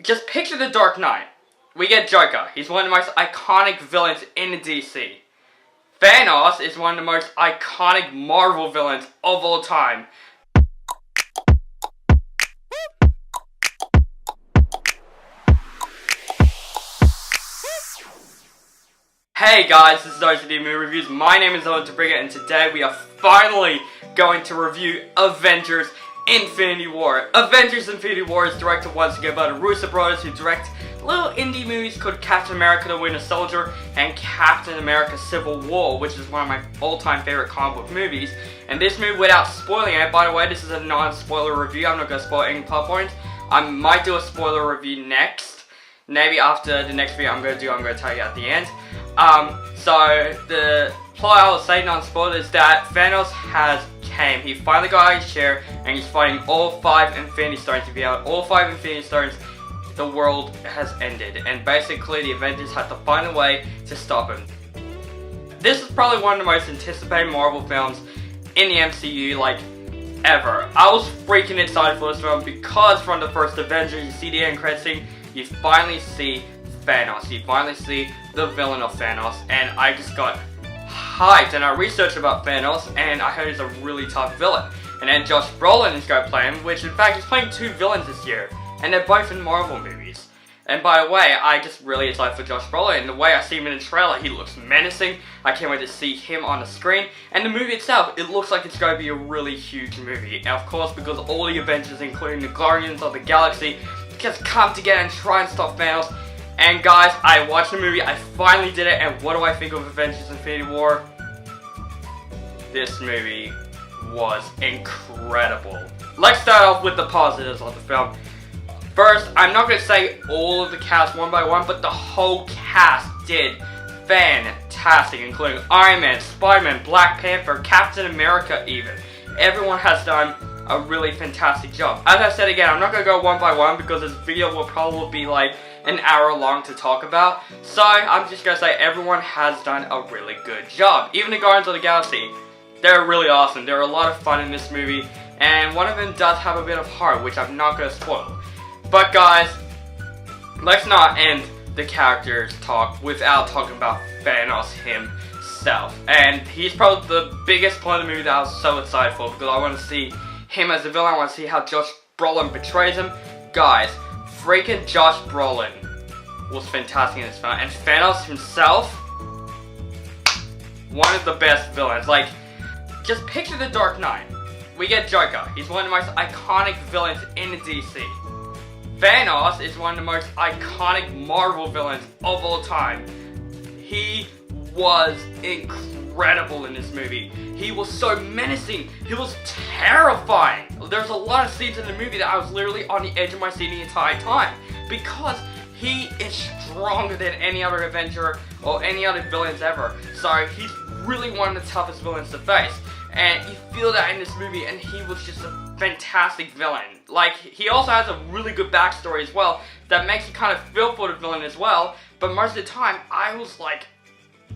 Just picture the Dark Knight. We get Joker. He's one of the most iconic villains in the DC. Thanos is one of the most iconic Marvel villains of all time. Hey guys, this is OCD Movie Reviews. My name is Owen Tabriga, and today we are finally going to review Avengers Infinity War. Avengers Infinity War is directed once again by the Russo brothers, who direct little indie movies called Captain America the Winter Soldier and Captain America Civil War, which is one of my all-time favorite comic book movies. And this movie, without spoiling it, by the way, this is a non-spoiler review. I'm not going to spoil any plot points. I might do a spoiler review next. Maybe after the next video I'm going to tell you at the end. So the plot I will say non-spoiler is that Thanos has came. He finally got out of his chair and he's fighting all 5 Infinity Stones. If you have all 5 Infinity Stones, the world has ended. And basically the Avengers had to find a way to stop him. This is probably one of the most anticipated Marvel films in the MCU, like, ever. I was freaking excited for this film because from the first Avengers, you see the end credit scene, you finally see Thanos. You finally see the villain of Thanos, and I just got hyped, and I researched about Thanos, and I heard he's a really tough villain. And then Josh Brolin is going to play him, which in fact he's playing 2 villains this year, and they're both in Marvel movies. And by the way, I just really excited for Josh Brolin, and the way I see him in the trailer, he looks menacing. I can't wait to see him on the screen. And the movie itself, it looks like it's going to be a really huge movie. And of course, because all the Avengers, including the Guardians of the Galaxy, just come together and try and stop Thanos. And guys, I watched the movie, I finally did it, and what do I think of Avengers Infinity War? This movie was incredible. Let's start off with the positives of the film. First, I'm not going to say all of the cast one by one, but the whole cast did fantastic, including Iron Man, Spider-Man, Black Panther, Captain America even. Everyone has done a really fantastic job. As I said again, I'm not going to go one by one because this video will probably be like an hour long to talk about. So I'm just going to say everyone has done a really good job. Even the Guardians of the Galaxy, they're really awesome. They're a lot of fun in this movie, and one of them does have a bit of heart, which I'm not going to spoil. But guys, let's not end the characters talk without talking about Thanos himself. And he's probably the biggest part of the movie that I was so excited for, because I want to see him as a villain. I want to see how Josh Brolin betrays him. Guys, freaking Josh Brolin was fantastic in this film. And Thanos himself, one of the best villains. Like, just picture the Dark Knight. We get Joker. He's one of the most iconic villains in the DC. Thanos is one of the most iconic Marvel villains of all time. He was incredible in this movie. He was so menacing. He was terrifying. There's a lot of scenes in the movie that I was literally on the edge of my seat the entire time, because he is stronger than any other Avenger or any other villains ever. So he's really one of the toughest villains to face. And you feel that in this movie, and he was just a fantastic villain. Like, he also has a really good backstory as well that makes you kind of feel for the villain as well. But most of the time, I was like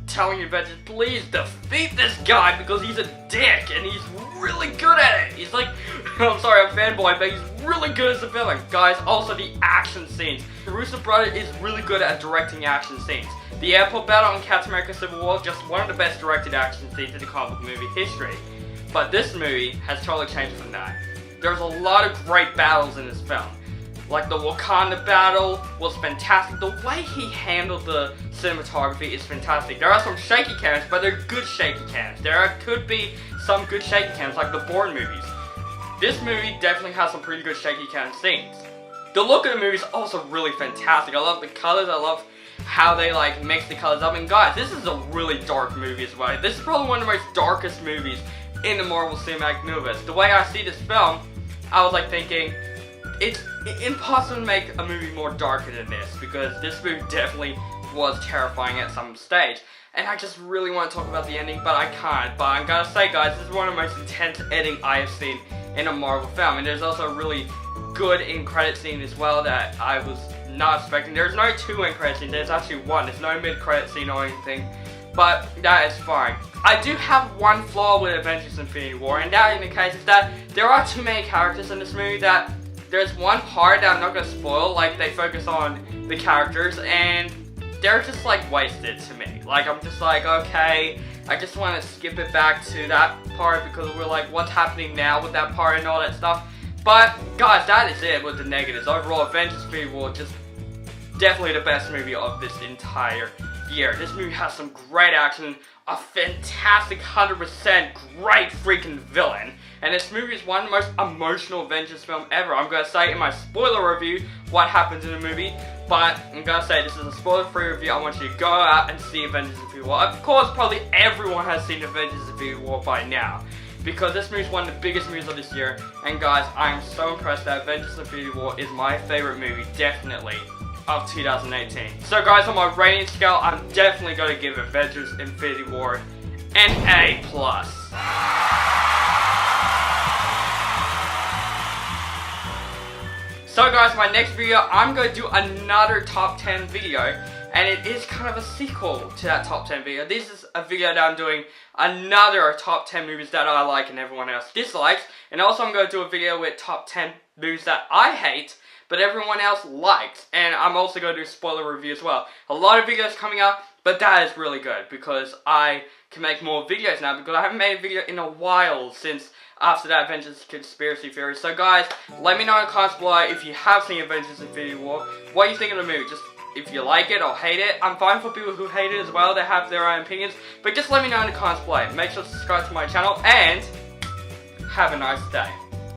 telling you, Avengers, please defeat this guy because he's a dick and he's really good at it. He's like, I'm sorry, I'm fanboy, but he's really good as a villain. Guys, also the action scenes. The Russo brothers is really good at directing action scenes. The airport battle in Captain America Civil War is just one of the best directed action scenes in the comic book movie history. But this movie has totally changed from that. There's a lot of great battles in this film. Like the Wakanda battle was fantastic. The way he handled the cinematography is fantastic. There are some shaky cams, but they're good shaky cams. Could be some good shaky cams, like the Bourne movies. This movie definitely has some pretty good shaky cam scenes. The look of the movie is also really fantastic. I love the colors. I love how they like mix the colors up. And guys, this is a really dark movie as well. This is probably one of the most darkest movies in the Marvel Cinematic Universe. The way I see this film, I was like thinking, it's impossible to make a movie more darker than this, because this movie definitely was terrifying at some stage. And I just really want to talk about the ending, but I can't. But I'm gonna say, guys, this is one of the most intense ending I have seen in a Marvel film. And there's also a really good end credit scene as well that I was not expecting. There's no 2 end credit scenes, there's actually 1. There's no mid credit scene or anything. But that is fine. I do have one flaw with Avengers Infinity War, and that in the case is that there are too many characters in this movie that there's one part that I'm not gonna spoil, like they focus on the characters and they're just like wasted to me. Like I'm just like, okay, I just want to skip it back to that part because we're like, what's happening now with that part and all that stuff. But guys, that is it with the negatives. Overall, Avengers Infinity War, just definitely the best movie of this entire year. This movie has some great action, a fantastic 100% great freaking villain, and this movie is one of the most emotional Avengers film ever. I'm gonna say in my spoiler review what happens in the movie, but I'm gonna say this is a spoiler-free review. I want you to go out and see Avengers Infinity War. Of course, probably everyone has seen Avengers Infinity War by now, because this movie is one of the biggest movies of this year, and guys, I am so impressed that Avengers Infinity War is my favorite movie, definitely, of 2018. So guys, on my rating scale, I'm definitely going to give Avengers Infinity War an A+. So guys, my next video, I'm going to do another top 10 video, and it is kind of a sequel to that top 10 video. This is a video that I'm doing another top 10 movies that I like and everyone else dislikes, and also I'm going to do a video with top 10 movies that I hate but everyone else likes, and I'm also going to do a spoiler review as well. A lot of videos coming up, but that is really good because I can make more videos now because I haven't made a video in a while since after that Avengers Conspiracy Theory. So guys, let me know in the comments below if you have seen Avengers Infinity War, what you think of the movie. Just if you like it or hate it. I'm fine for people who hate it as well, they have their own opinions, but just let me know in the comments below. Make sure to subscribe to my channel and have a nice day.